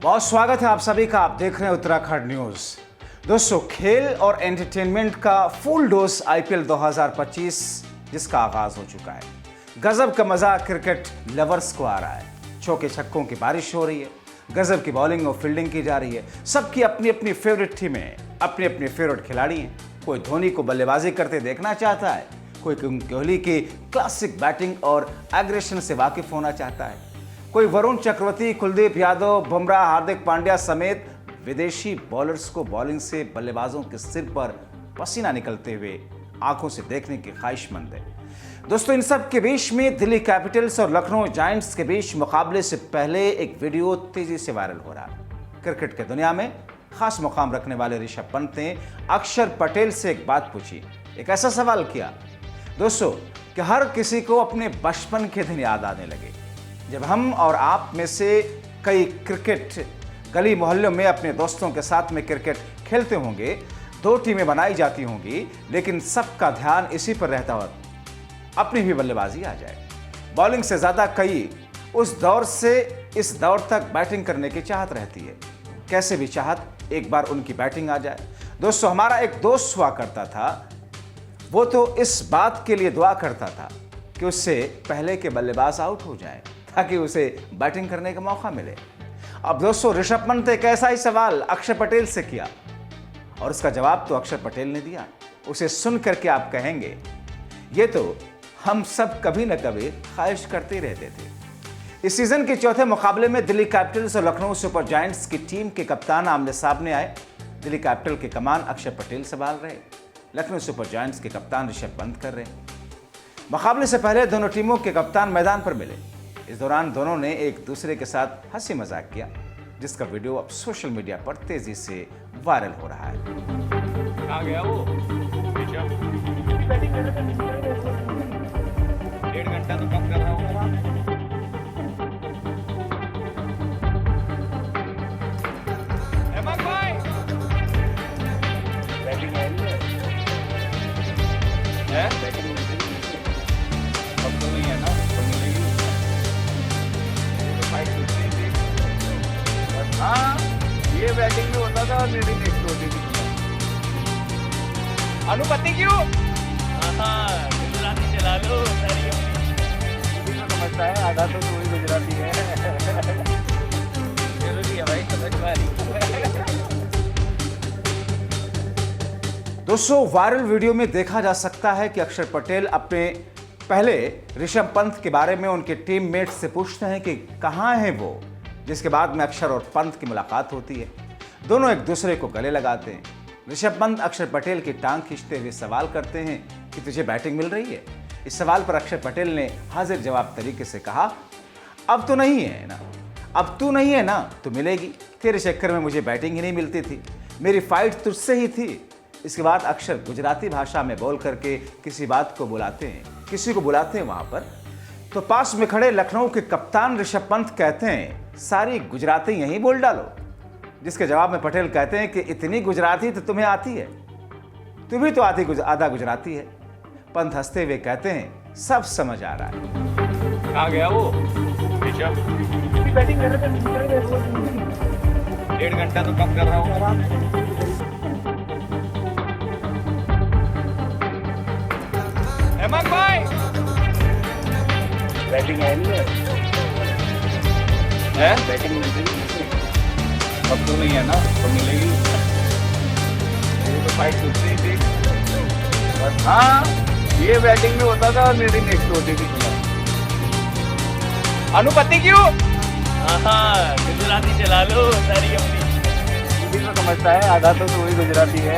बहुत स्वागत है आप सभी का। आप देख रहे हैं उत्तराखंड न्यूज। दोस्तों, खेल और एंटरटेनमेंट का फुल डोज आईपीएल 2025 जिसका आगाज हो चुका है। गजब का मजा क्रिकेट लवर्स को आ रहा है। चौके छक्कों की बारिश हो रही है, गजब की बॉलिंग और फील्डिंग की जा रही है। सबकी अपनी अपनी फेवरेट टीमें हैं, अपने अपने फेवरेट खिलाड़ी हैं। कोई धोनी को बल्लेबाजी करते देखना चाहता है, कोई कोहली की क्लासिक बैटिंग और एग्रेशन से वाकिफ होना चाहता है, कोई वरुण चक्रवर्ती, कुलदीप यादव, बुमराह, हार्दिक पांड्या समेत विदेशी बॉलर्स को बॉलिंग से बल्लेबाजों के सिर पर पसीना निकलते हुए आंखों से देखने की ख्वाहिशमंद है। दोस्तों, इन सब के बीच में दिल्ली कैपिटल्स और लखनऊ जायंट्स के बीच मुकाबले से पहले एक वीडियो तेजी से वायरल हो रहा है। क्रिकेट के दुनिया में खास मुकाम रखने वाले ऋषभ पंत ने अक्षर पटेल से एक बात पूछी, एक ऐसा सवाल किया दोस्तों कि हर किसी को अपने बचपन के दिन याद आने लगे, जब हम और आप में से कई क्रिकेट गली मोहल्लों में अपने दोस्तों के साथ में क्रिकेट खेलते होंगे। दो टीमें बनाई जाती होंगी, लेकिन सबका ध्यान इसी पर रहता हो अपनी भी बल्लेबाजी आ जाए। बॉलिंग से ज़्यादा कई उस दौर से इस दौर तक बैटिंग करने की चाहत रहती है। कैसे भी चाहत एक बार उनकी बैटिंग आ जाए। दोस्तों, हमारा एक दोस्त हुआ करता था, वो तो इस बात के लिए दुआ करता था कि उससे पहले के बल्लेबाज आउट हो जाए ताकि उसे बैटिंग करने का मौका मिले। अब दोस्तों, ऋषभ पंत ने एक ऐसा ही सवाल अक्षर पटेल से किया और उसका जवाब तो अक्षर पटेल ने दिया। उसे सुन करके आप कहेंगे ये तो हम सब कभी न कभी ख्वाहिश करते ही रहते थे। इस सीजन के चौथे मुकाबले में दिल्ली कैपिटल्स और लखनऊ सुपर जायंट्स की टीम के कप्तान आमने सामने आए। दिल्ली कैपिटल के कमान अक्षर पटेल संभाल रहे, लखनऊ सुपर जायंट्स के कप्तान ऋषभ पंत कर रहे। मुकाबले से पहले दोनों टीमों के कप्तान मैदान पर मिले। इस दौरान दोनों ने एक दूसरे के साथ हंसी मजाक किया, जिसका वीडियो अब सोशल मीडिया पर तेजी से वायरल हो रहा है। कहाँ गया वो? 1.5 घंटा तो कम कर रहा हूँ। हेमंत भाई, बैटिंग है बैटिंग अब तो नहीं है ना, तो मिलेगी। हाँ, ये बैटिंग में होता था और मेरी नेक्स्ट होती थी। अनुपति क्यों? हाँ, गुजराती चला लो सारी। समझता है, आधा तो वही गुजराती है। जरूरी है भाई, समझ पा रही। दोस्तों, वायरल वीडियो में देखा जा सकता है कि अक्षर पटेल अपने पहले ऋषभ पंत के बारे में उनके टीममेट से पूछते हैं कि कहाँ हैं वो, जिसके बाद में अक्षर और पंत की मुलाकात होती है। दोनों एक दूसरे को गले लगाते हैं। ऋषभ पंत अक्षर पटेल की टांग खींचते हुए सवाल करते हैं कि तुझे बैटिंग मिल रही है। इस सवाल पर अक्षर पटेल ने हाजिर जवाब तरीके से कहा, अब तो नहीं है ना, अब तू नहीं है ना तो मिलेगी। तेरे चक्कर में मुझे बैटिंग ही नहीं मिलती थी, मेरी फाइट तुझसे ही थी। इसके बाद अक्षर गुजराती भाषा में बोल करके किसी बात को बुलाते हैं, किसी को बुलाते हैं वहां पर। तो पास में खड़े लखनऊ के कप्तान ऋषभ पंत कहते हैं, सारी गुजराती यहीं बोल डालो। जिसके जवाब में पटेल कहते हैं कि इतनी गुजराती तो तुम्हें आती है, तू भी तो आधा गुजराती है। पंत हंसते हुए कहते हैं, सब समझ आ रहा है। कहाँ गया वो? बैटिंग कर रहे थे, 1.5 घंटा तो कम कर रहा हूँ। हेमंत भाई, बैटिंग है बैटिंग अब तो नहीं है ना, तो मिलेगी। ये तो फाइट दूसरी थी। हाँ, ये बैटिंग में होता था और मेरी नेक्स्ट होती थी। अनुपति क्यों? हाँ, गुजराती चला लो सारी अपनी। तो समझता है, आधा तो वही गुजराती है।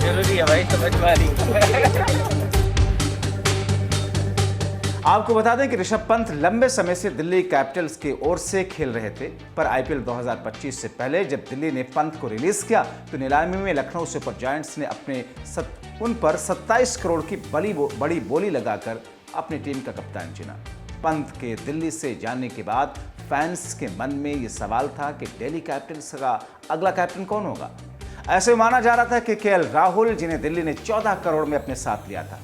जरूरी है भाई, समझ पा रही। आपको बता दें कि ऋषभ पंत लंबे समय से दिल्ली कैपिटल्स की ओर से खेल रहे थे, पर आईपीएल 2025 से पहले जब दिल्ली ने पंत को रिलीज किया तो नीलामी में लखनऊ सुपर जायंट्स ने उन पर 27 करोड़ की बड़ी बोली लगाकर अपनी टीम का कप्तान चुना। पंत के दिल्ली से जाने के बाद फैंस के मन में ये सवाल था कि दिल्ली कैपिटल्स का अगला कैप्टन कौन होगा। ऐसे माना जा रहा था कि केएल राहुल, जिन्हें दिल्ली ने 14 करोड़ में अपने साथ लिया था,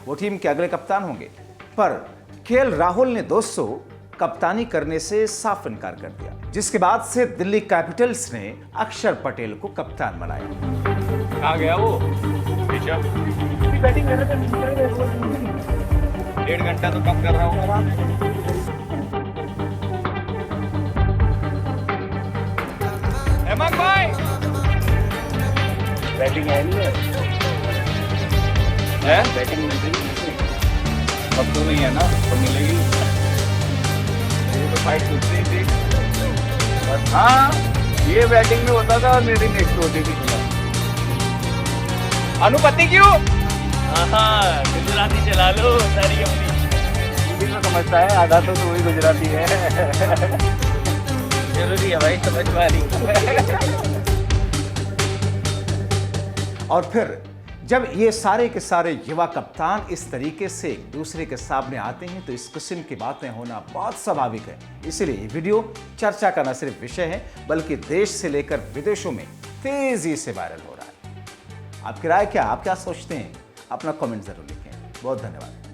वो टीम के अगले कप्तान होंगे। पर केएल राहुल ने दोस्तों कप्तानी करने से साफ इनकार कर दिया, जिसके बाद से दिल्ली कैपिटल्स ने अक्षर पटेल को कप्तान बनाया। कहाँ गया वो ऋषभ? बैटिंग कर रहे थे, 1.5 घंटा तो कम कर रहा हूँ। हेमंत भाई बैटिंग है नहीं है? बैटिंग मिलती नहीं। अब तो नहीं है ना, तो मिलेगी। ये तो फाइट दूसरी थी। बस हाँ, ये बैटिंग में होता था और मेरी नेक्स्ट होती थी। अनुपति क्यों? हाँ, गुजराती चला लो सारी अपनी। हिंदी में समझता है, आधा तो वही गुजराती है। जरूरी है भाई, समझ वाली। और फिर जब ये सारे के सारे युवा कप्तान इस तरीके से एक दूसरे के सामने आते हैं तो इस किस्म की बातें होना बहुत स्वाभाविक है। इसलिए ये वीडियो चर्चा का न सिर्फ विषय है बल्कि देश से लेकर विदेशों में तेजी से वायरल हो रहा है। आपकी राय क्या, आप क्या सोचते हैं? अपना कमेंट जरूर लिखें। बहुत धन्यवाद।